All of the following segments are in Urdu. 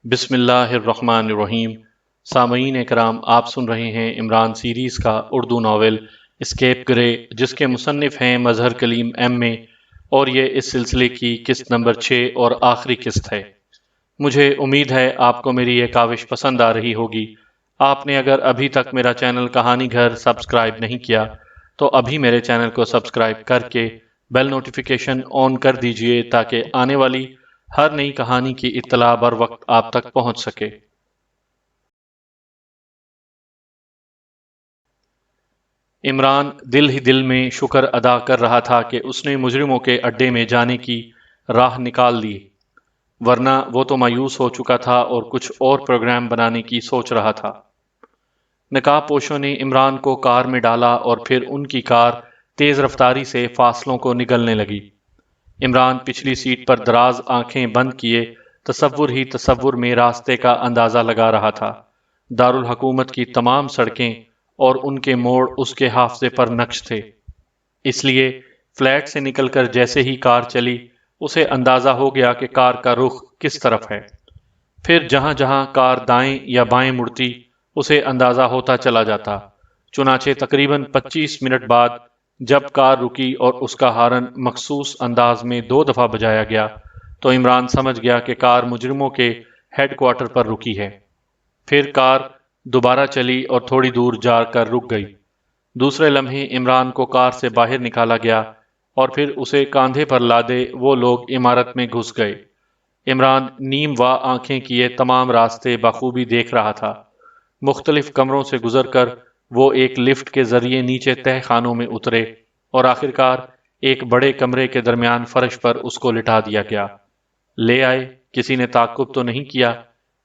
بسم اللہ الرحمن الرحیم۔ سامعین اکرام، آپ سن رہے ہیں عمران سیریز کا اردو ناول اسکیپ گرے، جس کے مصنف ہیں مظہر کلیم ایم اے، اور یہ اس سلسلے کی قسط نمبر 6 اور آخری قسط ہے۔ مجھے امید ہے آپ کو میری یہ کاوش پسند آ رہی ہوگی۔ آپ نے اگر ابھی تک میرا چینل کہانی گھر سبسکرائب نہیں کیا تو ابھی میرے چینل کو سبسکرائب کر کے بیل نوٹیفیکیشن آن کر دیجئے تاکہ آنے والی ہر نئی کہانی کی اطلاع بر وقت آپ تک پہنچ سکے۔ عمران دل ہی دل میں شکر ادا کر رہا تھا کہ اس نے مجرموں کے اڈے میں جانے کی راہ نکال لی، ورنہ وہ تو مایوس ہو چکا تھا اور کچھ اور پروگرام بنانے کی سوچ رہا تھا۔ نقاب پوشوں نے عمران کو کار میں ڈالا اور پھر ان کی کار تیز رفتاری سے فاصلوں کو نگلنے لگی۔ عمران پچھلی سیٹ پر دراز آنکھیں بند کیے تصور ہی تصور میں راستے کا اندازہ لگا رہا تھا۔ دارالحکومت کی تمام سڑکیں اور ان کے موڑ اس کے حافظے پر نقش تھے، اس لیے فلیٹ سے نکل کر جیسے ہی کار چلی اسے اندازہ ہو گیا کہ کار کا رخ کس طرف ہے۔ پھر جہاں جہاں کار دائیں یا بائیں مڑتی اسے اندازہ ہوتا چلا جاتا۔ چنانچہ تقریباً 25 منٹ بعد جب کار رکی اور اس کا ہارن مخصوص انداز میں 2 دفعہ بجایا گیا تو عمران سمجھ گیا کہ کار مجرموں کے ہیڈ کوارٹر پر رکی ہے۔ پھر کار دوبارہ چلی اور تھوڑی دور جا کر رک گئی۔ دوسرے لمحے عمران کو کار سے باہر نکالا گیا اور پھر اسے کاندھے پر لادے وہ لوگ عمارت میں گھس گئے۔ عمران نیم وا آنکھیں کیے تمام راستے بخوبی دیکھ رہا تھا۔ مختلف کمروں سے گزر کر وہ ایک لفٹ کے ذریعے نیچے تہہ خانوں میں اترے اور آخرکار ایک بڑے کمرے کے درمیان فرش پر اس کو لٹا دیا گیا۔ لے آئے، کسی نے تعقب تو نہیں کیا؟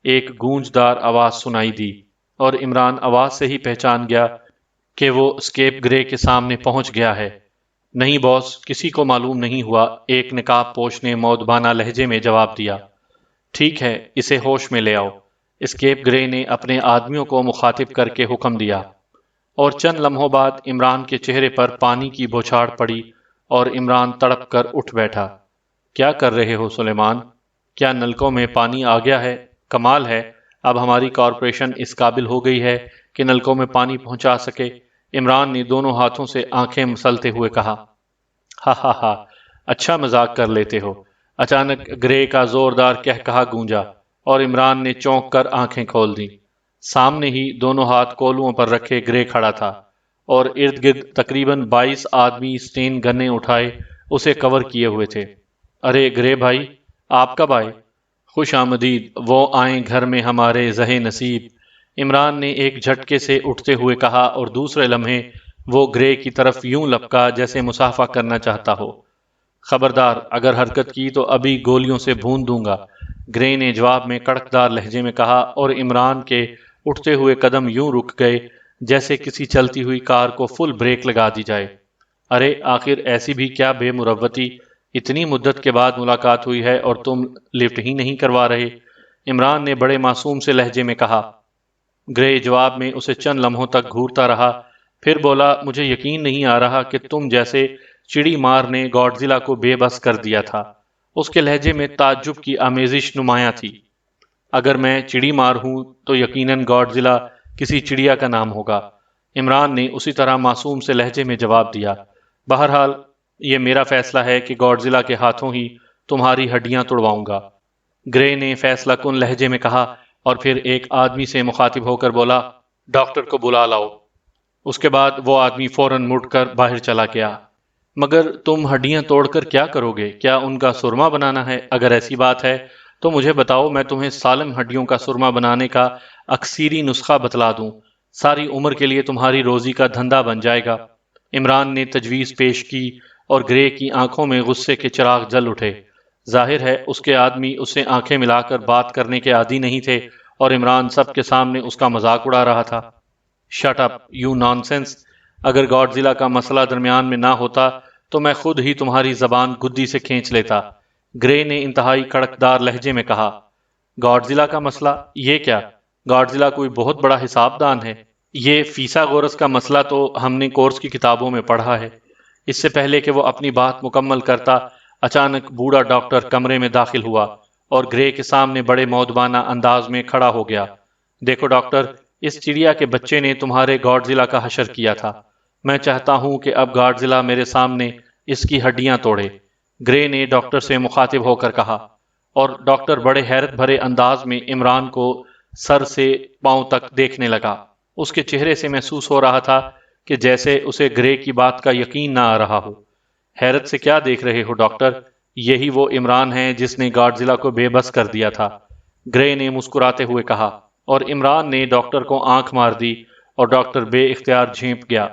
ایک گونجدار آواز سنائی دی اور عمران آواز سے ہی پہچان گیا کہ وہ اسکیپ گرے کے سامنے پہنچ گیا ہے۔ نہیں باس، کسی کو معلوم نہیں ہوا، ایک نقاب پوش نے مؤدبانہ لہجے میں جواب دیا۔ ٹھیک ہے، اسے ہوش میں لے آؤ، اسکیپ گرے نے اپنے آدمیوں کو مخاطب کر کے حکم دیا، اور چند لمحوں بعد عمران کے چہرے پر پانی کی بوچھاڑ پڑی اور عمران تڑپ کر اٹھ بیٹھا۔ کیا کر رہے ہو سلیمان؟ کیا نلکوں میں پانی آ گیا ہے؟ کمال ہے، اب ہماری کارپوریشن اس قابل ہو گئی ہے کہ نلکوں میں پانی پہنچا سکے۔ عمران نے دونوں ہاتھوں سے آنکھیں مسلتے ہوئے کہا۔ ہا ہا ہا، اچھا مذاق کر لیتے ہو۔ اچانک گرے کا زوردار قہقہا گونجا اور عمران نے چونک کر آنکھیں کھول دیں۔ سامنے ہی دونوں ہاتھ کولوؤں پر رکھے گرے کھڑا تھا اور ارد گرد تقریباً 22 آدمی سٹین گنیں اٹھائے اسے کور کیے ہوئے تھے۔ ارے گرے بھائی، آپ کب آئے؟ خوش آمدید، وہ آئیں گھر میں ہمارے زہ نصیب، عمران نے ایک جھٹکے سے اٹھتے ہوئے کہا اور دوسرے لمحے وہ گرے کی طرف یوں لپکا جیسے مصافحہ کرنا چاہتا ہو۔ خبردار، اگر حرکت کی تو ابھی گولیوں سے بھون دوں گا، گرے نے جواب میں کڑکدار لہجے میں کہا، اور عمران کے اٹھتے ہوئے قدم یوں رک گئے جیسے کسی چلتی ہوئی کار کو فل بریک لگا دی جائے۔ ارے آخر ایسی بھی کیا بے مروتی، اتنی مدت کے بعد ملاقات ہوئی ہے اور تم لفٹ ہی نہیں کروا رہے، عمران نے بڑے معصوم سے لہجے میں کہا۔ گرے جواب میں اسے چند لمحوں تک گھورتا رہا، پھر بولا، مجھے یقین نہیں آ رہا کہ تم جیسے چڑی مار نے گاڈزیلا کو بے بس کر دیا تھا۔ اس کے لہجے میں تعجب کی آمیزش نمایاں تھی۔ اگر میں چڑی مار ہوں تو یقیناً گاڈزیلا کسی چڑیا کا نام ہوگا، عمران نے اسی طرح معصوم سے لہجے میں جواب دیا۔ بہرحال یہ میرا فیصلہ ہے کہ گاڈزیلا کے ہاتھوں ہی تمہاری ہڈیاں توڑواؤں گا، گرے نے فیصلہ کن لہجے میں کہا، اور پھر ایک آدمی سے مخاطب ہو کر بولا، ڈاکٹر کو بلا لاؤ۔ اس کے بعد وہ آدمی فوراً مڑ کر باہر چلا گیا۔ مگر تم ہڈیاں توڑ کر کیا کرو گے؟ کیا ان کا سرما بنانا ہے؟ اگر ایسی بات ہے تو مجھے بتاؤ، میں تمہیں سالم ہڈیوں کا سرما بنانے کا اکثیری نسخہ بتلا دوں، ساری عمر کے لیے تمہاری روزی کا دھندا بن جائے گا۔ عمران نے تجویز پیش کی اور گرے کی آنکھوں میں غصے کے چراغ جل اٹھے۔ ظاہر ہے اس کے آدمی اس سے آنکھیں ملا کر بات کرنے کے عادی نہیں تھے اور عمران سب کے سامنے اس کا مذاق اڑا رہا تھا۔ Shut up you non sense, اگر گاڈزیلا کا مسئلہ درمیان میں نہ ہوتا تو میں خود ہی تمہاری زبان گدی سے کھینچ لیتا، گرے نے انتہائی کڑکدار لہجے میں کہا۔ گاڈزیلا کا مسئلہ؟ یہ کیا؟ گاڈزیلا کوئی بہت بڑا حساب دان ہے؟ یہ فیسا غورس کا مسئلہ تو ہم نے کورس کی کتابوں میں پڑھا ہے۔ اس سے پہلے کہ وہ اپنی بات مکمل کرتا، اچانک بوڑھا ڈاکٹر کمرے میں داخل ہوا اور گرے کے سامنے بڑے مودبانہ انداز میں کھڑا ہو گیا۔ دیکھو ڈاکٹر، اس چڑیا کے بچے نے تمہارے گاڈزلا کا حشر کیا تھا۔ میں چاہتا ہوں کہ اب گاڈزلا میرے سامنے اس کی ہڈیاں توڑے، گرے نے ڈاکٹر سے مخاطب ہو کر کہا، اور ڈاکٹر بڑے حیرت بھرے انداز میں عمران کو سر سے پاؤں تک دیکھنے لگا۔ اس کے چہرے سے محسوس ہو رہا تھا کہ جیسے اسے گرے کی بات کا یقین نہ آ رہا ہو۔ حیرت سے کیا دیکھ رہے ہو ڈاکٹر؟ یہی وہ عمران ہے جس نے گاڈزلا کو بے بس کر دیا تھا، گرے نے مسکراتے ہوئے کہا، اور عمران نے ڈاکٹر کو آنکھ مار دی اور ڈاکٹر بے اختیار جھینپ گیا۔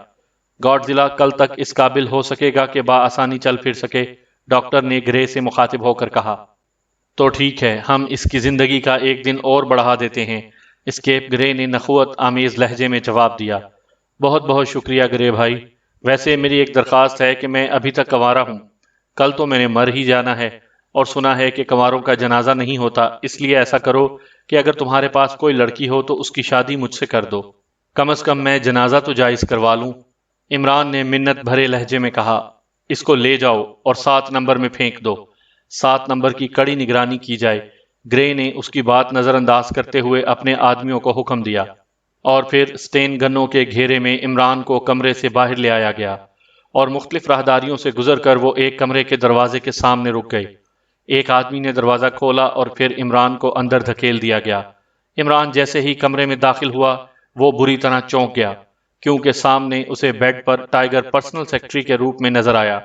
گاڈزلا کل تک اس قابل ہو سکے گا کہ بآسانی چل پھر سکے؟ ڈاکٹر نے گرے سے مخاطب ہو کر کہا۔ تو ٹھیک ہے، ہم اس کی زندگی کا ایک دن اور بڑھا دیتے ہیں، اسکیپ گرے نے نخوت آمیز لہجے میں جواب دیا۔ بہت بہت شکریہ گرے بھائی، ویسے میری ایک درخواست ہے کہ میں ابھی تک کنوارا ہوں، کل تو میں نے مر ہی جانا ہے، اور سنا ہے کہ کنواروں کا جنازہ نہیں ہوتا، اس لیے ایسا کرو کہ اگر تمہارے پاس کوئی لڑکی ہو تو اس کی شادی مجھ سے کر دو، کم از کم میں جنازہ تو جائز کروا لوں۔ عمران نے منت بھرے لہجے میں کہا، اس کو لے جاؤ اور 7 نمبر میں پھینک دو، 7 نمبر کی کڑی نگرانی کی جائے۔ گرے نے اس کی بات نظر انداز کرتے ہوئے اپنے آدمیوں کو حکم دیا، اور پھر سٹین گنوں کے گھیرے میں عمران کو کمرے سے باہر لے آیا گیا، اور مختلف راہداریوں سے گزر کر وہ ایک کمرے کے دروازے کے سامنے رک گئے۔ ایک آدمی نے دروازہ کھولا اور پھر عمران کو اندر دھکیل دیا گیا۔ عمران جیسے ہی کمرے میں داخل ہوا وہ بری طرح چونک گیا، کیونکہ سامنے اسے بیڈ پر ٹائیگر پرسنل سیکرٹری کے روپ میں نظر آیا،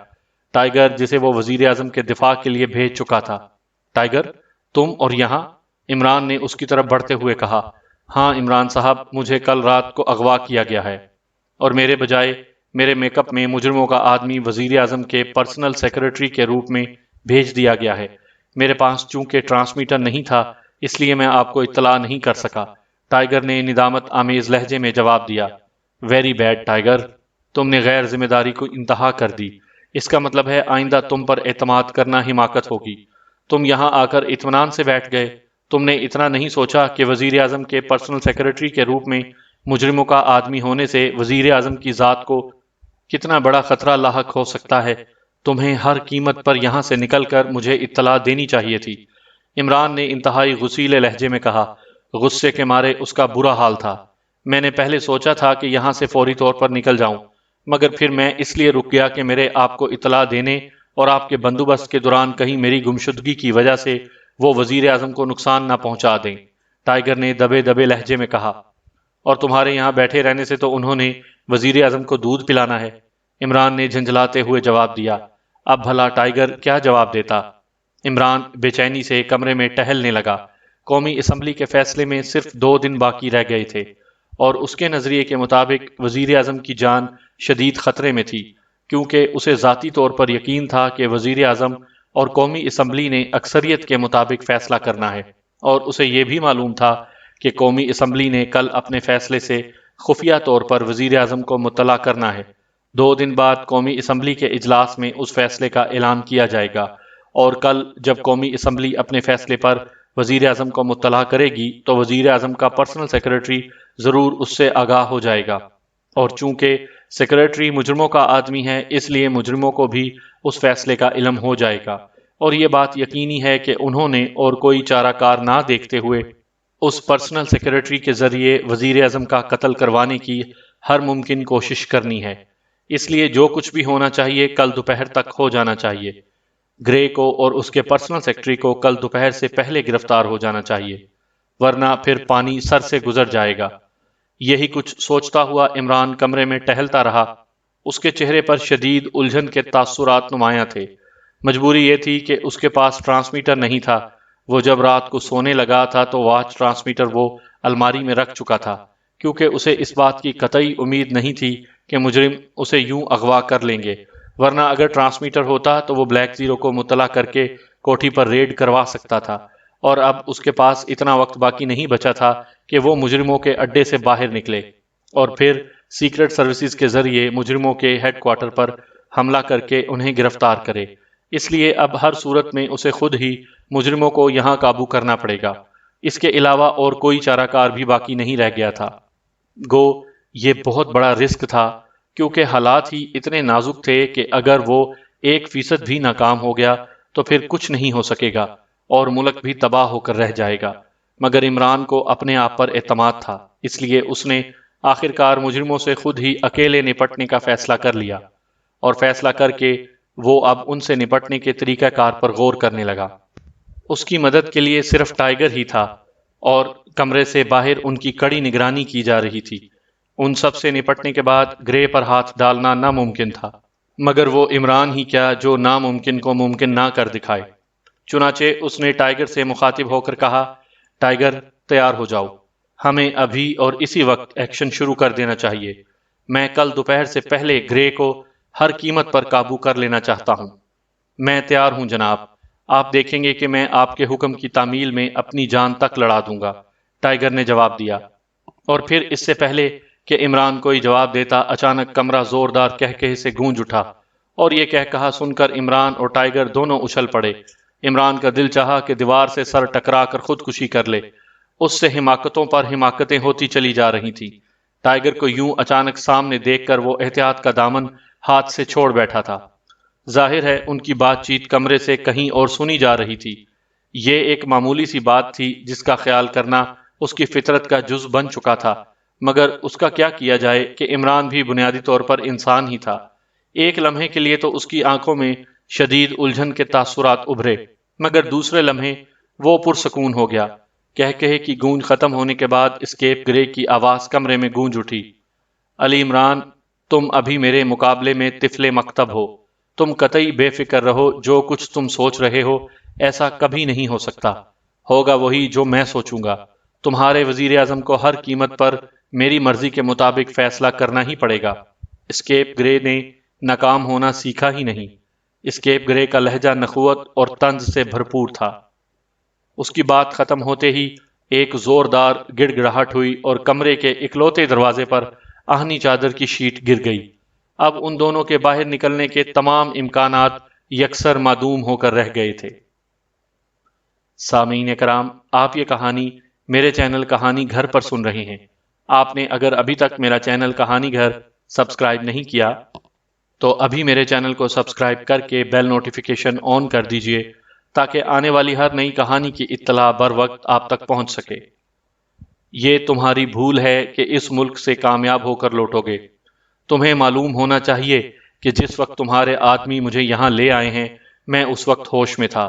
ٹائیگر جسے وہ وزیر اعظم کے دفاع کے لیے بھیج چکا تھا۔ ٹائیگر، تم اور یہاں؟ عمران نے اس کی طرف بڑھتے ہوئے کہا۔ ہاں عمران صاحب، مجھے کل رات کو اغوا کیا گیا ہے، اور میرے بجائے میرے میک اپ میں مجرموں کا آدمی وزیر اعظم کے پرسنل سیکرٹری کے روپ میں بھیج دیا گیا ہے۔ میرے پاس چونکہ ٹرانسمیٹر نہیں تھا اس لیے میں آپ کو اطلاع نہیں کر سکا، ٹائیگر نے ندامت آمیز لہجے میں جواب دیا۔ ویری بیڈ ٹائیگر، تم نے غیر ذمہ داری کو انتہا کر دی، اس کا مطلب ہے آئندہ تم پر اعتماد کرنا حماقت ہوگی۔ تم یہاں آ کر اطمینان سے بیٹھ گئے، تم نے اتنا نہیں سوچا کہ وزیر اعظم کے پرسنل سیکرٹری کے روپ میں مجرموں کا آدمی ہونے سے وزیر اعظم کی ذات کو کتنا بڑا خطرہ لاحق ہو سکتا ہے۔ تمہیں ہر قیمت پر یہاں سے نکل کر مجھے اطلاع دینی چاہیے تھی۔ عمران نے انتہائی غصیلے لہجے میں کہا، غصے کے مارے اس کا برا حال تھا۔ میں نے پہلے سوچا تھا کہ یہاں سے فوری طور پر نکل جاؤں، مگر پھر میں اس لیے رک گیا کہ میرے آپ کو اطلاع دینے اور آپ کے بندوبست کے دوران کہیں میری گمشدگی کی وجہ سے وہ وزیر اعظم کو نقصان نہ پہنچا دیں، ٹائیگر نے دبے دبے لہجے میں کہا۔ اور تمہارے یہاں بیٹھے رہنے سے تو انہوں نے وزیر اعظم کو دودھ پلانا ہے، عمران نے جھنجھلاتے ہوئے جواب دیا۔ اب بھلا ٹائیگر کیا جواب دیتا؟ عمران بے چینی سے کمرے میں ٹہلنے لگا۔ قومی اسمبلی کے فیصلے میں صرف 2 دن باقی رہ گئے تھے، اور اس کے نظریے کے مطابق وزیر اعظم کی جان شدید خطرے میں تھی، کیونکہ اسے ذاتی طور پر یقین تھا کہ وزیر اعظم اور قومی اسمبلی نے اکثریت کے مطابق فیصلہ کرنا ہے، اور اسے یہ بھی معلوم تھا کہ قومی اسمبلی نے کل اپنے فیصلے سے خفیہ طور پر وزیر اعظم کو مطلع کرنا ہے۔ 2 دن بعد قومی اسمبلی کے اجلاس میں اس فیصلے کا اعلان کیا جائے گا، اور کل جب قومی اسمبلی اپنے فیصلے پر وزیر اعظم کو مطلع کرے گی تو وزیر اعظم کا پرسنل سیکرٹری ضرور اس سے آگاہ ہو جائے گا، اور چونکہ سیکرٹری مجرموں کا آدمی ہے اس لیے مجرموں کو بھی اس فیصلے کا علم ہو جائے گا، اور یہ بات یقینی ہے کہ انہوں نے اور کوئی چارہ کار نہ دیکھتے ہوئے اس پرسنل سیکرٹری کے ذریعے وزیر اعظم کا قتل کروانے کی ہر ممکن کوشش کرنی ہے۔ اس لیے جو کچھ بھی ہونا چاہیے کل دوپہر تک ہو جانا چاہیے۔ گرے کو اور اس کے پرسنل سیکرٹری کو کل دوپہر سے پہلے گرفتار ہو جانا چاہیے، ورنہ پھر پانی سر سے گزر جائے گا۔ یہی کچھ سوچتا ہوا عمران کمرے میں ٹہلتا رہا۔ اس کے چہرے پر شدید الجھن کے تاثرات نمایاں تھے۔ مجبوری یہ تھی کہ اس کے پاس ٹرانسمیٹر نہیں تھا۔ وہ جب رات کو سونے لگا تھا تو واچ ٹرانسمیٹر وہ الماری میں رکھ چکا تھا، کیونکہ اسے اس بات کی قطعی امید نہیں تھی کہ مجرم اسے یوں اغوا کر لیں گے، ورنہ اگر ٹرانسمیٹر ہوتا تو وہ بلیک زیرو کو مطلع کر کے کوٹھی پر ریڈ کروا سکتا تھا، اور اب اس کے پاس اتنا وقت باقی نہیں بچا تھا کہ وہ مجرموں کے اڈے سے باہر نکلے اور پھر سیکرٹ سروسز کے ذریعے مجرموں کے ہیڈ کوارٹر پر حملہ کر کے انہیں گرفتار کرے۔ اس لیے اب ہر صورت میں اسے خود ہی مجرموں کو یہاں قابو کرنا پڑے گا۔ اس کے علاوہ اور کوئی چارہ کار بھی باقی نہیں رہ گیا تھا۔ گو یہ بہت بڑا رسک تھا، کیونکہ حالات ہی اتنے نازک تھے کہ اگر وہ 1% بھی ناکام ہو گیا تو پھر کچھ نہیں ہو سکے گا، اور ملک بھی تباہ ہو کر رہ جائے گا، مگر عمران کو اپنے آپ پر اعتماد تھا، اس لیے اس نے آخرکار مجرموں سے خود ہی اکیلے نپٹنے کا فیصلہ کر لیا، اور فیصلہ کر کے وہ اب ان سے نپٹنے کے طریقہ کار پر غور کرنے لگا۔ اس کی مدد کے لیے صرف ٹائیگر ہی تھا، اور کمرے سے باہر ان کی کڑی نگرانی کی جا رہی تھی۔ ان سب سے نپٹنے کے بعد گرے پر ہاتھ ڈالنا ناممکن تھا، مگر وہ عمران ہی کیا جو ناممکن کو ممکن نہ کر دکھائے۔ چنانچہ اس نے ٹائیگر سے مخاطب ہو کر کہا، ٹائیگر تیار ہو جاؤ، ہمیں ابھی اور اسی وقت ایکشن شروع کر دینا چاہیے۔ میں کل دوپہر سے پہلے گرے کو ہر قیمت پر قابو کر لینا چاہتا ہوں۔ میں تیار ہوں جناب، آپ دیکھیں گے کہ میں آپ کے حکم کی تعمیل میں اپنی جان تک لڑا دوں گا، ٹائیگر نے جواب دیا۔ اور پھر اس سے پہلے کہ عمران کوئی جواب دیتا، اچانک کمرہ زوردار کہکہے سے گونج اٹھا، اور یہ کہا سن کر عمران اور ٹائیگر دونوں اچھل پڑے۔ عمران کا دل چاہا کہ دیوار سے سر ٹکرا کر خودکشی کر لے، اس سے حماقتوں پر حماقتیں ہوتی چلی جا رہی تھیں۔ ٹائیگر کو یوں اچانک سامنے دیکھ کر وہ احتیاط کا دامن ہاتھ سے چھوڑ بیٹھا تھا۔ ظاہر ہے ان کی بات چیت کمرے سے کہیں اور سنی جا رہی تھی۔ یہ ایک معمولی سی بات تھی جس کا خیال کرنا اس کی فطرت کا جز بن چکا تھا، مگر اس کا کیا کیا جائے کہ عمران بھی بنیادی طور پر انسان ہی تھا۔ ایک لمحے کے لیے تو اس کی آنکھوں میں شدید الجھن کے تاثرات ابھرے، مگر دوسرے لمحے وہ پرسکون ہو گیا۔ کہکہے کی گونج ختم ہونے کے بعد اسکیپ گرے کی آواز کمرے میں گونج اٹھی، علی عمران، تم ابھی میرے مقابلے میں طفل مکتب ہو، تم قطعی بے فکر رہو، جو کچھ تم سوچ رہے ہو ایسا کبھی نہیں ہو سکتا، ہوگا وہی جو میں سوچوں گا۔ تمہارے وزیر اعظم کو ہر قیمت پر میری مرضی کے مطابق فیصلہ کرنا ہی پڑے گا۔ اسکیپ گرے نے ناکام ہونا سیکھا ہی نہیں۔ اسکیپ گرے کا لہجہ نخوت اور طنز سے بھرپور تھا۔ اس کی بات ختم ہوتے ہی ایک زوردار گڑ گڑاہٹ ہوئی اور کمرے کے اکلوتے دروازے پر آہنی چادر کی شیٹ گر گئی۔ اب ان دونوں کے باہر نکلنے کے تمام امکانات یکسر معدوم ہو کر رہ گئے تھے۔ سامعین کرام، آپ یہ کہانی میرے چینل کہانی گھر پر سن رہے ہیں۔ آپ نے اگر ابھی تک میرا چینل کہانی گھر سبسکرائب نہیں کیا تو ابھی میرے چینل کو سبسکرائب کر کے بیل نوٹیفیکیشن آن کر دیجئے تاکہ آنے والی ہر نئی کہانی کی اطلاع بر وقت آپ تک پہنچ سکے۔ یہ تمہاری بھول ہے کہ اس ملک سے کامیاب ہو کر لوٹو گے۔ تمہیں معلوم ہونا چاہیے کہ جس وقت تمہارے آدمی مجھے یہاں لے آئے ہیں میں اس وقت ہوش میں تھا،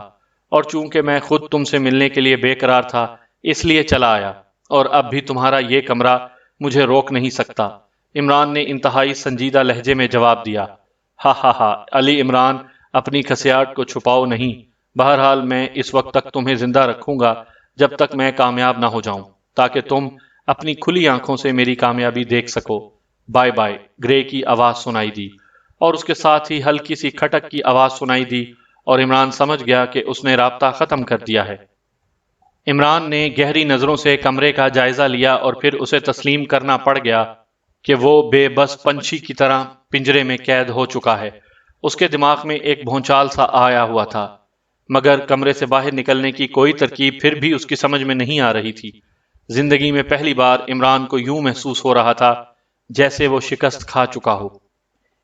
اور چونکہ میں خود تم سے ملنے کے لیے بے قرار تھا اس لیے چلا آیا، اور اب بھی تمہارا یہ کمرہ مجھے روک نہیں سکتا۔ عمران نے انتہائی سنجیدہ لہجے میں جواب دیا۔ ہا ہا ہا، علی عمران، اپنی کھسیاٹ کو چھپاؤ نہیں۔ بہرحال میں اس وقت تک تمہیں زندہ رکھوں گا جب تک میں کامیاب نہ ہو جاؤں، تاکہ تم اپنی کھلی آنکھوں سے میری کامیابی دیکھ سکو۔ Bye bye. گرے کی آواز سنائی دی، اور اس کے ساتھ ہی ہلکی سی کھٹک کی آواز سنائی دی، اور عمران سمجھ گیا کہ اس نے رابطہ ختم کر دیا ہے۔ عمران نے گہری نظروں سے کمرے کا جائزہ لیا اور پھر اسے تسلیم کرنا پڑ گیا کہ وہ بے بس پنچھی کی طرح پنجرے میں قید ہو چکا ہے۔ اس کے دماغ میں ایک بھونچال سا آیا ہوا تھا، مگر کمرے سے باہر نکلنے کی کوئی ترکیب پھر بھی اس کی سمجھ میں نہیں آ رہی تھی۔ زندگی میں پہلی بار عمران کو یوں محسوس ہو رہا تھا جیسے وہ شکست کھا چکا ہو،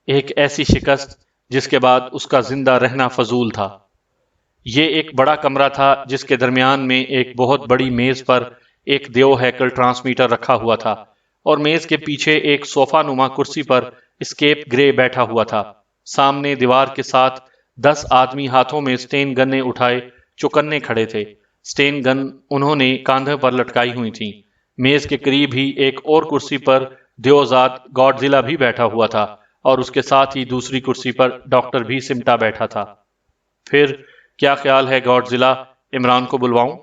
ایک ایسی شکست جس کے بعد اس کا زندہ رہنا فضول تھا۔ یہ ایک بڑا کمرہ تھا جس کے درمیان میں ایک بہت بڑی میز پر ایک دیو ہیکل ٹرانسمیٹر رکھا ہوا تھا، اور میز کے پیچھے ایک صوفہ نما کرسی پر اسکیپ گرے بیٹھا ہوا تھا۔ سامنے دیوار کے ساتھ 10 آدمی ہاتھوں میں اسٹین گنیں اٹھائے چوکنے کھڑے تھے۔ اسٹین گن انہوں نے کاندھے پر لٹکائی ہوئی تھیں۔ میز کے قریب ہی ایک اور کرسی پر دیوزات گاڈزیلا بھی بیٹھا ہوا تھا، اور اس کے ساتھ ہی دوسری کرسی پر ڈاکٹر بھی سمٹا بیٹھا تھا۔ پھر کیا خیال ہے گاڈزیلا، عمران کو بلواؤں؟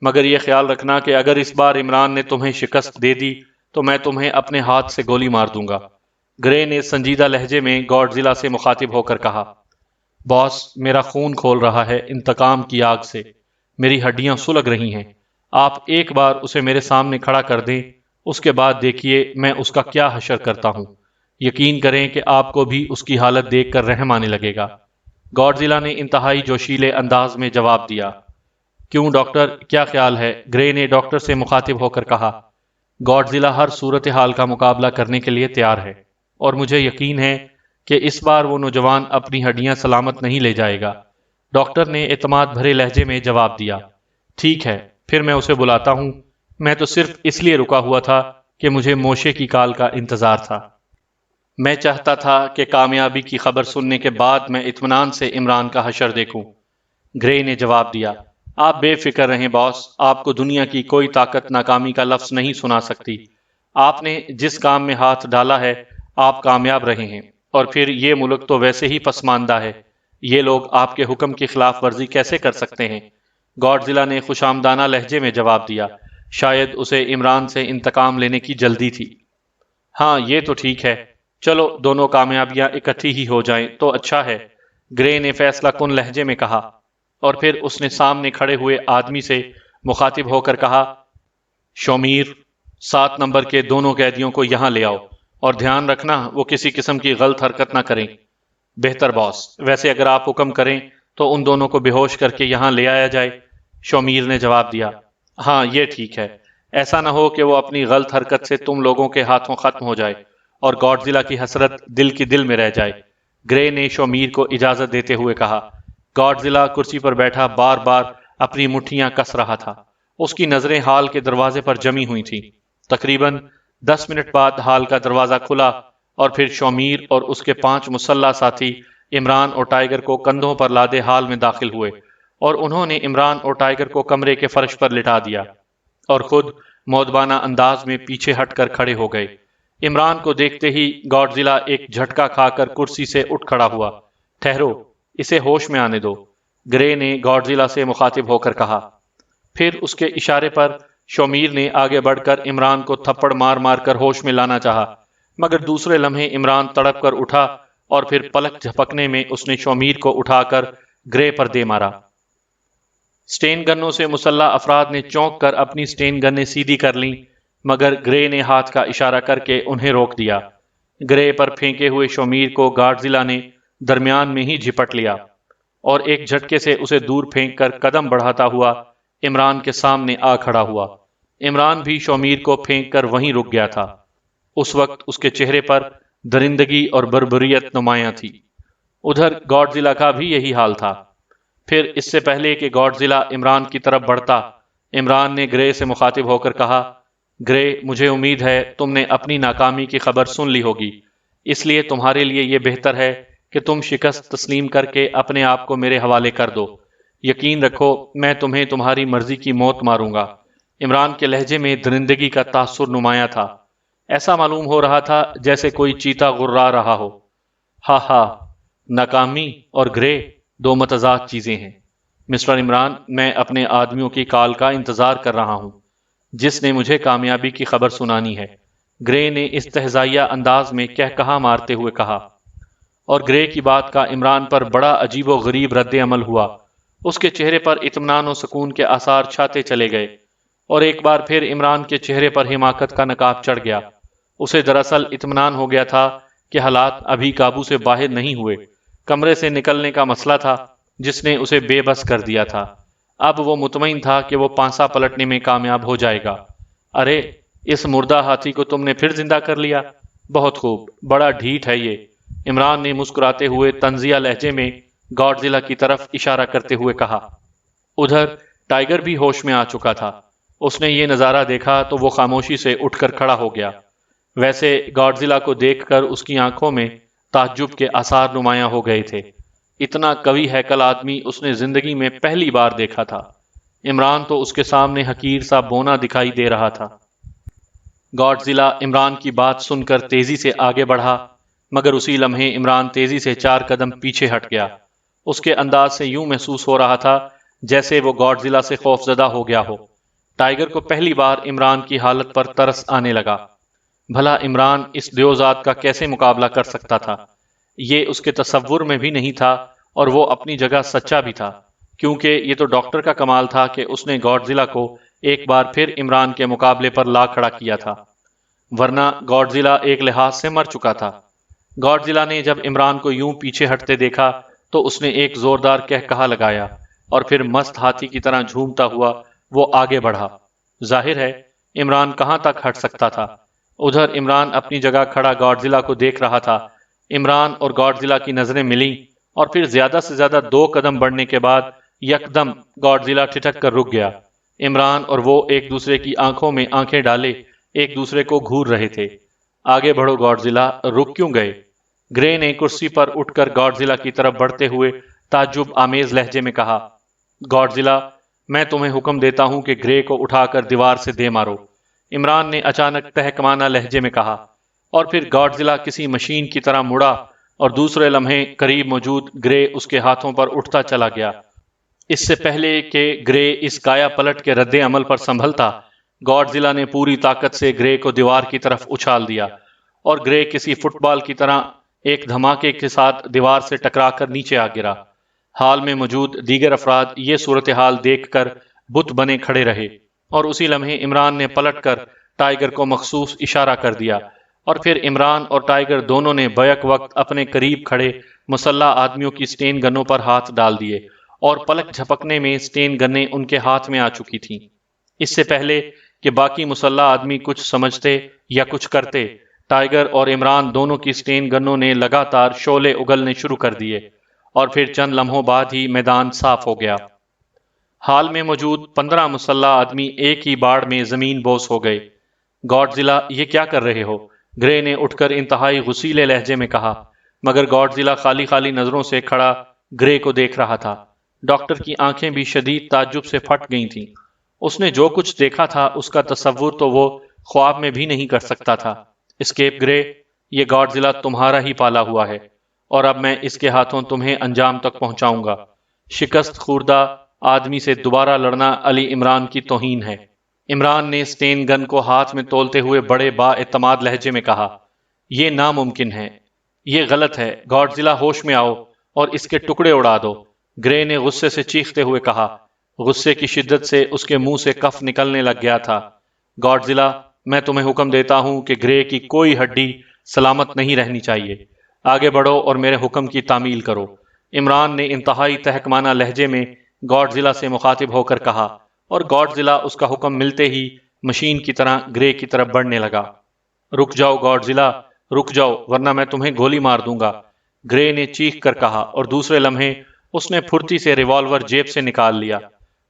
مگر یہ خیال رکھنا کہ اگر اس بار عمران نے تمہیں شکست دے دی تو میں تمہیں اپنے ہاتھ سے گولی مار دوں گا۔ گرے نے سنجیدہ لہجے میں گاڈزیلا سے مخاطب ہو کر کہا، باس، میرا خون کھول رہا ہے انتقام کی آگ سے، میری ہڈیاں سلگ رہی ہیں۔ آپ ایک بار اسے میرے سامنے کھڑا کر دیں، اس کے بعد دیکھیے میں اس کا کیا حشر کرتا ہوں۔ یقین کریں کہ آپ کو بھی اس کی حالت دیکھ کر رحم آنے لگے گا۔ گاڈزیلا نے انتہائی جوشیلے انداز میں جواب دیا۔ کیوں ڈاکٹر، کیا خیال ہے؟ گرے نے ڈاکٹر سے مخاطب ہو کر کہا۔ گاڈزیلا ہر صورتحال کا مقابلہ کرنے کے لیے تیار ہے، اور مجھے یقین ہے کہ اس بار وہ نوجوان اپنی ہڈیاں سلامت نہیں لے جائے گا۔ ڈاکٹر نے اعتماد بھرے لہجے میں جواب دیا۔ ٹھیک ہے، پھر میں اسے بلاتا ہوں۔ میں تو صرف اس لیے رکا ہوا تھا کہ مجھے موشے کی کال کا انتظار تھا۔ میں چاہتا تھا کہ کامیابی کی خبر سننے کے بعد میں اطمینان سے عمران کا حشر دیکھوں۔ گرے نے جواب دیا، آپ بے فکر رہیں باس، آپ کو دنیا کی کوئی طاقت ناکامی کا لفظ نہیں سنا سکتی۔ آپ نے جس کام میں ہاتھ ڈالا ہے آپ کامیاب رہے ہیں، اور پھر یہ ملک تو ویسے ہی پسماندہ ہے، یہ لوگ آپ کے حکم کی خلاف ورزی کیسے کر سکتے ہیں؟ گاڈزلہ نے خوشامدانہ لہجے میں جواب دیا، شاید اسے عمران سے انتقام لینے کی جلدی تھی۔ ہاں یہ تو ٹھیک ہے، چلو دونوں کامیابیاں اکٹھی ہی ہو جائیں تو اچھا ہے، گرے نے فیصلہ کن لہجے میں کہا، اور پھر اس نے سامنے کھڑے ہوئے آدمی سے مخاطب ہو کر کہا، شومیر، 7 نمبر کے دونوں قیدیوں کو یہاں لے آؤ، اور دھیان رکھنا وہ کسی قسم کی غلط حرکت نہ کریں۔ بہتر باس، ویسے اگر آپ حکم کریں تو ان دونوں کو بے ہوش کر کے یہاں لے آیا جائے، شومیر نے جواب دیا۔ ہاں یہ ٹھیک ہے، ایسا نہ ہو کہ وہ اپنی غلط حرکت سے تم لوگوں کے ہاتھوں ختم ہو جائے اور گاڈزلہ کی حسرت دل کی دل میں رہ جائے۔ گرے نے شومیر کو اجازت دیتے ہوئے کہا۔ گاڈزلہ کرسی پر بیٹھا بار بار اپنی مٹھیاں کس رہا تھا، اس کی نظریں ہال کے دروازے پر جمی ہوئی تھیں۔ تقریباً 10 منٹ بعد ہال کا دروازہ کھلا اور پھر شومیر اور اس کے 5 مسلح ساتھی عمران اور ٹائیگر کو کندھوں پر لادے ہال میں داخل ہوئے، اور انہوں نے عمران اور ٹائیگر کو کمرے کے فرش پر لٹا دیا اور خود مودبانہ انداز میں پیچھے ہٹ کر کھڑے ہو گئے۔ عمران کو دیکھتے ہی گاڈزلہ ایک جھٹکا کھا کر کرسی سے اٹھ کھڑا ہوا۔ ٹھہرو، اسے ہوش میں آنے دو، گرے نے گاڈزلہ سے مخاطب ہو کر کہا۔ پھر اس کے اشارے پر شومیر نے آگے بڑھ کر عمران کو تھپڑ مار مار کر ہوش میں لانا چاہا، مگر دوسرے لمحے عمران تڑپ کر اٹھا اور پھر پلک جھپکنے میں اس نے شومیر کو اٹھا کر گرے پر دے مارا۔ سٹین گنوں سے مسلح افراد نے چونک کر اپنی سٹین گنیں سیدھی کر لیں، مگر گرے نے ہاتھ کا اشارہ کر کے انہیں روک دیا۔ گرے پر پھینکے ہوئے شومیر کو گاڈزلہ نے درمیان میں ہی جھپٹ لیا اور ایک جھٹکے سے اسے دور پھینک کر قدم بڑھاتا ہوا عمران کے سامنے آ کھڑا ہوا۔ عمران بھی شومیر کو پھینک کر وہیں رک گیا تھا۔ اس وقت اس کے چہرے پر درندگی اور بربریت نمایاں تھی۔ ادھر گاڈزلہ کا بھی یہی حال تھا۔ پھر اس سے پہلے کہ گاڈزلہ عمران کی طرف بڑھتا، عمران نے گرے سے مخاطب ہو کر کہا، گرے، مجھے امید ہے تم نے اپنی ناکامی کی خبر سن لی ہوگی، اس لیے تمہارے لیے یہ بہتر ہے کہ تم شکست تسلیم کر کے اپنے آپ کو میرے حوالے کر دو۔ یقین رکھو میں تمہیں تمہاری مرضی کی موت ماروں گا۔ عمران کے لہجے میں درندگی کا تاثر نمایاں تھا، ایسا معلوم ہو رہا تھا جیسے کوئی چیتا غرا رہا ہو۔ ہا ہا، ناکامی اور گرے دو متضاد چیزیں ہیں مسٹر عمران، میں اپنے آدمیوں کی کال کا انتظار کر رہا ہوں جس نے مجھے کامیابی کی خبر سنانی ہے، گرے نے استہزائیہ انداز میں کہا مارتے ہوئے کہا، اور گرے کی بات کا عمران پر بڑا عجیب و غریب رد عمل ہوا۔ اس کے چہرے پر اطمینان و سکون کے آثار چھاتے چلے گئے، اور ایک بار پھر عمران کے چہرے پر حماقت کا نقاب چڑھ گیا۔ اسے دراصل اطمینان ہو گیا تھا کہ حالات ابھی قابو سے باہر نہیں ہوئے، کمرے سے نکلنے کا مسئلہ تھا جس نے اسے بے بس کر دیا تھا۔ اب وہ مطمئن تھا کہ وہ پانسا پلٹنے میں کامیاب ہو جائے گا۔ ارے، اس مردہ ہاتھی کو تم نے پھر زندہ کر لیا، بہت خوب، بڑا ڈھیٹ ہے یہ، عمران نے مسکراتے ہوئے طنزیہ لہجے میں گاڈزلہ کی طرف اشارہ کرتے ہوئے کہا۔ ادھر ٹائیگر بھی ہوش میں آ چکا تھا۔ اس نے یہ نظارہ دیکھا تو وہ خاموشی سے اٹھ کر کھڑا ہو گیا۔ ویسے گاڈزلہ کو دیکھ کر اس کی آنکھوں میں تعجب کے آثار نمایاں ہو گئے تھے۔ اتنا قوی ہیکل آدمی اس نے زندگی میں پہلی بار دیکھا تھا۔ عمران تو اس کے سامنے حقیر سا بونا دکھائی دے رہا تھا۔ گاڈزلہ عمران کی بات سن کر تیزی سے آگے بڑھا، مگر اسی لمحے عمران تیزی سے 4 قدم پیچھے ہٹ گیا۔ اس کے انداز سے یوں محسوس ہو رہا تھا جیسے وہ گاڈزلہ سے خوفزدہ ہو گیا ہو۔ ٹائیگر کو پہلی بار عمران کی حالت پر ترس آنے لگا۔ بھلا عمران اس دیوزاد کا کیسے مقابلہ کر سکتا تھا؟ یہ اس کے تصور میں بھی نہیں تھا، اور وہ اپنی جگہ سچا بھی تھا، کیونکہ یہ تو ڈاکٹر کا کمال تھا کہ اس نے گاڈزلہ کو ایک بار پھر عمران کے مقابلے پر لا کھڑا کیا تھا، ورنہ گاڈزلہ ایک لحاظ سے مر چکا تھا۔ گاڈزلہ نے جب عمران کو یوں پیچھے ہٹتے دیکھا تو اس نے ایک زوردار کہا لگایا، اور پھر مست ہاتھی کی طرح جھومتا ہوا وہ آگے بڑھا۔ ظاہر ہے عمران کہاں تک ہٹ سکتا تھا۔ ادھر عمران اپنی جگہ کھڑا گاڈزلہ کو دیکھ رہا تھا۔ عمران اور گاڈزلہ کی نظریں ملیں اور پھر زیادہ سے زیادہ 2 قدم بڑھنے کے بعد یکدم گاڈزیلا ٹھٹک کر رک گیا۔ عمران اور وہ ایک دوسرے کی آنکھوں میں آنکھیں ڈالے ایک دوسرے کو گھور رہے تھے۔ آگے بڑھو گاڈزیلا، رک کیوں گئے؟ گرے نے کرسی پر اٹھ کر گاڈزیلا کی طرف بڑھتے ہوئے تعجب آمیز لہجے میں کہا، گاڈزیلا، میں تمہیں حکم دیتا ہوں کہ گرے کو اٹھا کر دیوار سے دے مارو۔ عمران نے اچانک تہکمانہ لہجے میں کہا، اور پھر گاڈزیلا کسی مشین کی طرح مڑا اور دوسرے لمحے قریب موجود گرے اس کے ہاتھوں پر اٹھتا چلا گیا۔ اس سے پہلے کہ گرے اس کایا پلٹ کے رد عمل پر سنبھلتا، گاڈزیلا نے پوری طاقت سے گرے کو دیوار کی طرف اچھال دیا اور گرے کسی فٹ بال کی طرح ایک دھماکے کے ساتھ دیوار سے ٹکرا کر نیچے آ گرا۔ حال میں موجود دیگر افراد یہ صورتحال دیکھ کر بت بنے کھڑے رہے، اور اسی لمحے عمران نے پلٹ کر ٹائیگر کو مخصوص اشارہ کر دیا، اور پھر عمران اور ٹائیگر دونوں نے بیک وقت اپنے قریب کھڑے مسلح آدمیوں کی سٹین گنوں پر ہاتھ ڈال دیے، اور پلک جھپکنے میں سٹین گنیں ان کے ہاتھ میں آ چکی تھیں۔ اس سے پہلے کہ باقی مسلح آدمی کچھ سمجھتے یا کچھ کرتے، ٹائیگر اور عمران دونوں کی سٹین گنوں نے لگاتار شعلے اگلنے شروع کر دیے، اور پھر چند لمحوں بعد ہی میدان صاف ہو گیا۔ حال میں موجود 15 مسلح آدمی ایک ہی باڑ میں زمین بوس ہو گئے۔ گاڈزیلا، یہ کیا کر رہے ہو؟ گرے نے اٹھ کر انتہائی غصیلے لہجے میں کہا، مگر گاڈزیلا خالی خالی نظروں سے کھڑا گرے کو دیکھ رہا تھا۔ ڈاکٹر کی آنکھیں بھی شدید تعجب سے پھٹ گئی تھیں۔ اس نے جو کچھ دیکھا تھا اس کا تصور تو وہ خواب میں بھی نہیں کر سکتا تھا۔ اسکیپ گرے، یہ گاڈزیلا تمہارا ہی پالا ہوا ہے، اور اب میں اس کے ہاتھوں تمہیں انجام تک پہنچاؤں گا۔ شکست خوردہ آدمی سے دوبارہ لڑنا علی عمران کی توہین ہے۔ عمران نے سٹین گن کو ہاتھ میں تولتے ہوئے بڑے با اعتماد لہجے میں کہا، یہ ناممکن ہے، یہ غلط ہے۔ گاڈزیلا، ہوش میں آؤ اور اس کے ٹکڑے اڑا دو۔ گرے نے غصے سے چیختے ہوئے کہا۔ غصے کی شدت سے اس کے منہ سے کف نکلنے لگ گیا تھا۔ گاڈزیلا، میں تمہیں حکم دیتا ہوں کہ گرے کی کوئی ہڈی سلامت نہیں رہنی چاہیے۔ آگے بڑھو اور میرے حکم کی تعمیل کرو۔ عمران نے انتہائی تہکمانہ لہجے میں گاڈزیلا سے مخاطب ہو کر کہا، اور گاڈزیلا اس کا حکم ملتے ہی مشین کی طرح گرے کی طرف بڑھنے لگا۔ رک جاؤ گاڈزیلا، رک جاؤ ورنہ میں تمہیں گولی مار دوں گا، گرے نے چیخ کر کہا، اور دوسرے لمحے اس نے پھرتی سے ریوالور جیب سے نکال لیا۔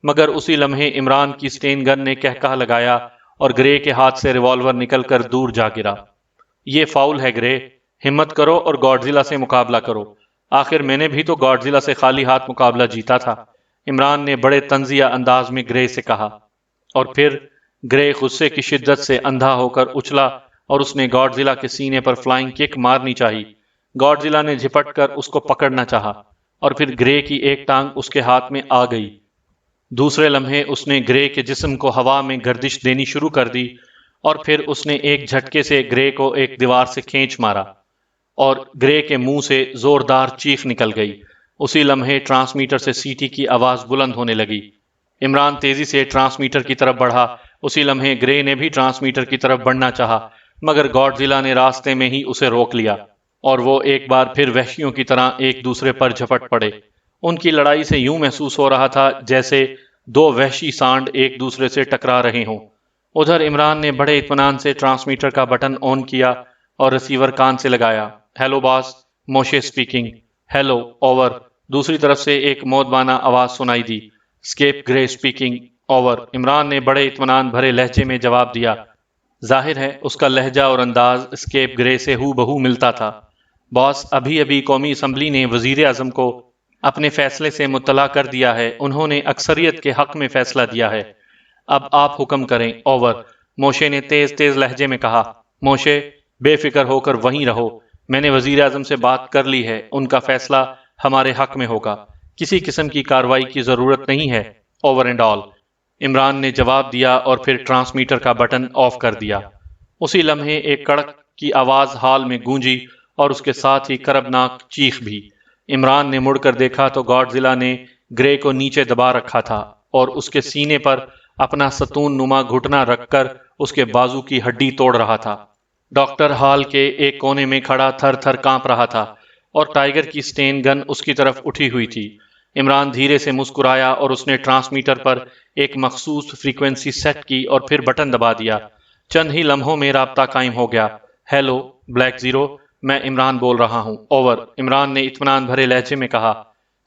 مگر اسی لمحے عمران کی سٹین گن نے کہکہا لگایا اور گرے کے ہاتھ سے ریوالور نکل کر دور جا گرا۔ یہ فاؤل ہے گرے، ہمت کرو اور گاڈزیلا سے مقابلہ کرو۔ آخر میں نے بھی تو گاڈزیلا سے خالی ہاتھ مقابلہ جیتا تھا، عمران نے بڑے طنزیہ انداز میں گرے سے کہا، اور پھر گرے غصے کی شدت سے اندھا ہو کر اچھلا اور اس نے گاڈزیلا کے سینے پر فلائنگ کک مارنی چاہی۔ گاڈزیلا نے جھپٹ کر اس کو پکڑنا چاہا، اور پھر گرے کی ایک ٹانگ اس کے ہاتھ میں آ گئی۔ دوسرے لمحے اس نے گرے کے جسم کو ہوا میں گردش دینی شروع کر دی، اور پھر اس نے ایک جھٹکے سے گرے کو ایک دیوار سے کھینچ مارا، اور گرے کے منہ سے زوردار چیخ نکل گئی۔ اسی لمحے ٹرانسمیٹر سے سیٹی کی آواز بلند ہونے لگی۔ عمران تیزی سے ٹرانسمیٹر کی طرف بڑھا۔ اسی لمحے گرے نے بھی ٹرانسمیٹر کی طرف بڑھنا چاہا، مگر گاڈزیلا نے راستے میں ہی اسے روک لیا، اور وہ ایک بار پھر وحشیوں کی طرح ایک دوسرے پر جھپٹ پڑے۔ ان کی لڑائی سے یوں محسوس ہو رہا تھا جیسے 2 وحشی سانڈ ایک دوسرے سے ٹکرا رہے ہوں۔ ادھر عمران نے بڑے اطمینان سے ٹرانسمیٹر کا بٹن آن کیا اور ریسیور کان سے لگایا۔ ہیلو باس، موشے اسپیکنگ۔ Hello, over. دوسری طرف سے ایک مودبانہ آواز سنائی دی۔ اسکیپ گرے اسپیکنگ، اوور۔ عمران نے بڑے اطمینان بھرے لہجے میں جواب دیا۔ ظاہر ہے اس کا لہجہ اور انداز اسکیپ گرے سے ہو بہو ملتا تھا۔ باس، ابھی ابھی قومی اسمبلی نے وزیر اعظم کو اپنے فیصلے سے مطلع کر دیا ہے۔ انہوں نے اکثریت کے حق میں فیصلہ دیا ہے۔ اب آپ حکم کریں، اوور۔ موشے نے تیز تیز لہجے میں کہا۔ موشے، بے فکر ہو کر وہیں رہو، میں نے وزیر اعظم سے بات کر لی ہے، ان کا فیصلہ ہمارے حق میں ہوگا، کسی قسم کی کارروائی کی ضرورت نہیں ہے، اوور اینڈ آل۔ عمران نے جواب دیا اور پھر ٹرانسمیٹر کا بٹن آف کر دیا۔ اسی لمحے ایک کڑک کی آواز ہال میں گونجی اور اس کے ساتھ ہی کربناک چیخ بھی۔ عمران نے مڑ کر دیکھا تو گاڈزیلا نے گرے کو نیچے دبا رکھا تھا اور اس کے سینے پر اپنا ستون نما گھٹنا رکھ کر اس کے بازو کی ہڈی توڑ رہا تھا۔ ڈاکٹر ہال کے ایک کونے میں کھڑا تھر تھر کانپ رہا تھا اور ٹائیگر کی سٹین گن اس کی طرف اٹھی ہوئی تھی۔ عمران دھیرے سے مسکرایا اور اس نے ٹرانسمیٹر پر ایک مخصوص فریکوینسی سیٹ کی اور پھر بٹن دبا دیا۔ چند ہی لمحوں میں رابطہ قائم ہو گیا۔ ہیلو بلیک زیرو، میں عمران بول رہا ہوں۔ اوور۔ عمران نے اطمینان بھرے لہجے میں کہا۔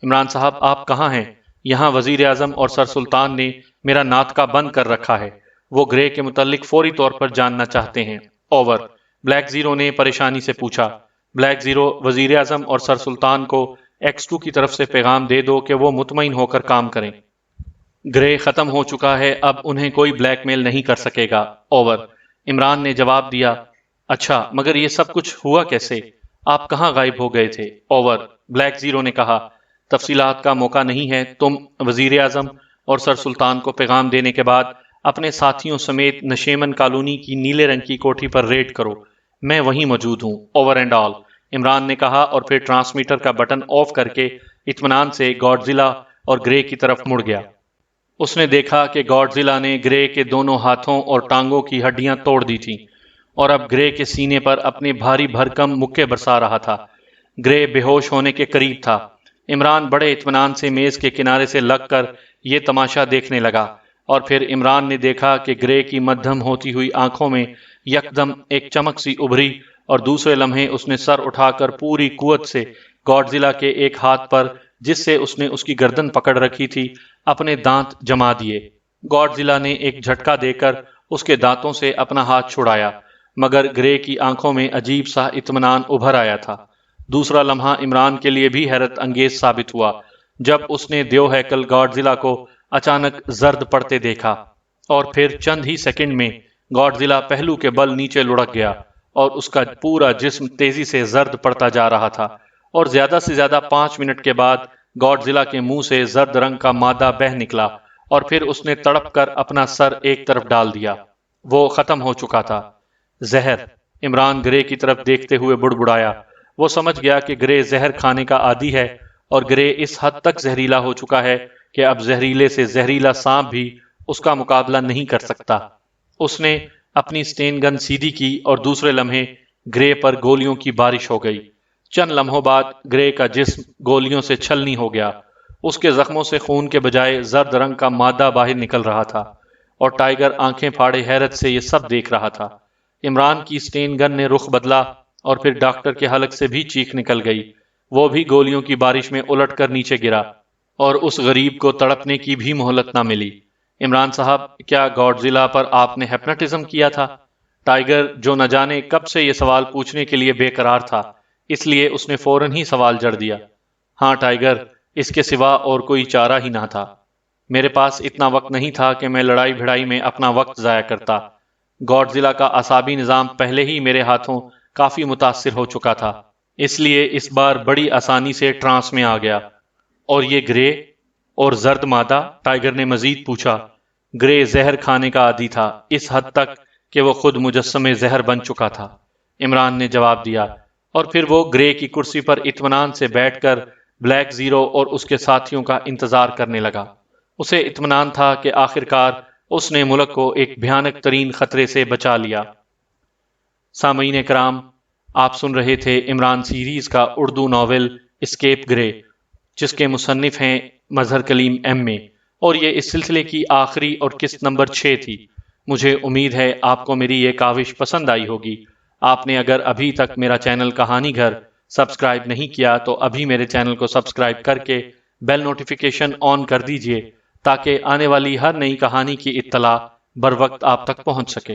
عمران صاحب آپ کہاں ہیں؟ یہاں وزیر اعظم اور سر سلطان نے میرا ناطقہ بند کر رکھا ہے، وہ گرے کے متعلق فوری طور پر جاننا چاہتے ہیں۔ اوور۔ بلیک زیرو نے پریشانی سے پوچھا۔ بلیک زیرو، وزیر اعظم اور سر سلطان کو X2 کی طرف سے پیغام دے دو کہ وہ مطمئن ہو کر کام کریں۔ گرے ختم ہو چکا ہے، اب انہیں کوئی بلیک میل نہیں کر سکے گا۔ اوور۔ عمران نے جواب دیا۔ اچھا، مگر یہ سب کچھ ہوا کیسے؟ آپ کہاں غائب ہو گئے تھے؟ اوور۔ بلیک زیرو نے کہا۔ تفصیلات کا موقع نہیں ہے، تم وزیر اعظم اور سر سلطان کو پیغام دینے کے بعد اپنے ساتھیوں سمیت نشیمن کالونی کی نیلے رنگ کی کوٹھی پر ریڈ کرو، میں وہیں موجود ہوں۔ اوور اینڈ آل، عمران نے کہا اور پھر ٹرانسمیٹر کا بٹن آف کر کے اطمینان سے گاڈزیلا اور گرے کی طرف مڑ گیا۔ اس نے دیکھا کہ گاڈزیلا نے گرے کے دونوں ہاتھوں اور ٹانگوں کی ہڈیاں توڑ دی تھیں اور اب گرے کے سینے پر اپنے بھاری بھرکم مکے برسا رہا تھا۔ گرے بے ہوش ہونے کے قریب تھا۔ عمران بڑے اطمینان سے میز کے کنارے سے لگ کر یہ تماشا دیکھنے لگا، اور پھر عمران نے دیکھا کہ گرے کی مدھم ہوتی ہوئی آنکھوں میں یکدم ایک چمک سی ابھری، اور دوسرے لمحے اس نے سر اٹھا کر پوری قوت سے گاڈزیلا کے ایک ہاتھ پر، جس سے اس نے اس کی گردن پکڑ رکھی تھی، اپنے دانت جما دیے۔ گاڈزیلا نے ایک جھٹکا دے کر اس کے دانتوں سے اپنا ہاتھ چھڑایا، مگر گرے کی آنکھوں میں عجیب سا اطمینان ابھر آیا تھا۔ دوسرا لمحہ عمران کے لیے بھی حیرت انگیز ثابت ہوا جب اس نے دیو ہیکل گاڈزیلا کو اچانک زرد پڑتے دیکھا، اور پھر چند ہی سیکنڈ میں گاڈزیلا پہلو کے بل نیچے لڑک گیا اور اس کا پورا جسم تیزی سے زرد پڑتا جا رہا تھا، اور زیادہ سے زیادہ 5 منٹ کے بعد گاڈزیلا کے منہ سے زرد رنگ کا مادہ بہہ نکلا، اور پھر اس نے تڑپ کر اپنا سر ایک طرف ڈال دیا۔ وہ ختم ہو چکا تھا۔ زہر، عمران گرے کی طرف دیکھتے ہوئے بڑبڑایا۔ وہ سمجھ گیا کہ گرے زہر کھانے کا عادی ہے، اور گرے اس حد تک زہریلا ہو چکا ہے کہ اب زہریلے سے زہریلا سانپ بھی اس کا مقابلہ نہیں کر سکتا۔ اس نے اپنی سٹین گن سیدھی کی اور دوسرے لمحے گرے پر گولیوں کی بارش ہو گئی۔ چند لمحوں بعد گرے کا جسم گولیوں سے چھلنی ہو گیا، اس کے زخموں سے خون کے بجائے زرد رنگ کا مادہ باہر نکل رہا تھا، اور ٹائیگر آنکھیں پھاڑے حیرت سے یہ سب دیکھ رہا تھا۔ عمران کی سٹین گن نے رخ بدلا، اور پھر ڈاکٹر کے حلق سے بھی چیخ نکل گئی۔ وہ بھی گولیوں کی بارش میں الٹ کر نیچے گرا، اور اس غریب کو تڑپنے کی بھی مہلت نہ ملی۔ عمران صاحب، کیا گاڈزیلا پر آپ نے ہیپناٹزم کیا تھا؟ ٹائیگر، جو نہ جانے کب سے یہ سوال پوچھنے کے لیے بے قرار تھا، اس لیے اس نے فوراً ہی سوال جڑ دیا۔ ہاں ٹائیگر، اس کے سوا اور کوئی چارہ ہی نہ تھا۔ میرے پاس اتنا وقت نہیں تھا کہ میں لڑائی بھڑائی میں اپنا وقت ضائع کرتا۔ گاڈزیلا کا اعصابی نظام پہلے ہی میرے ہاتھوں کافی متاثر ہو چکا تھا، اس لیے اس بار بڑی آسانی سے ٹرانس میں آ گیا۔ اور یہ گرے اور زرد مادہ؟ ٹائیگر نے مزید پوچھا۔ گرے زہر کھانے کا عادی تھا، اس حد تک کہ وہ خود مجسمے زہر بن چکا تھا، عمران نے جواب دیا، اور پھر وہ گرے کی کرسی پر اطمینان سے بیٹھ کر بلیک زیرو اور اس کے ساتھیوں کا انتظار کرنے لگا۔ اسے اطمینان تھا کہ آخرکار اس نے ملک کو ایک بھیانک ترین خطرے سے بچا لیا۔ سامعین کرام، آپ سن رہے تھے عمران سیریز کا اردو ناول اسکیپ گرے، جس کے مصنف ہیں مظہر کلیم ایم اے، اور یہ اس سلسلے کی آخری اور قسط نمبر 6 تھی۔ مجھے امید ہے آپ کو میری یہ کاوش پسند آئی ہوگی۔ آپ نے اگر ابھی تک میرا چینل کہانی گھر سبسکرائب نہیں کیا تو ابھی میرے چینل کو سبسکرائب کر کے بیل نوٹیفیکیشن آن کر دیجئے، تاکہ آنے والی ہر نئی کہانی کی اطلاع بر وقت آپ تک پہنچ سکے۔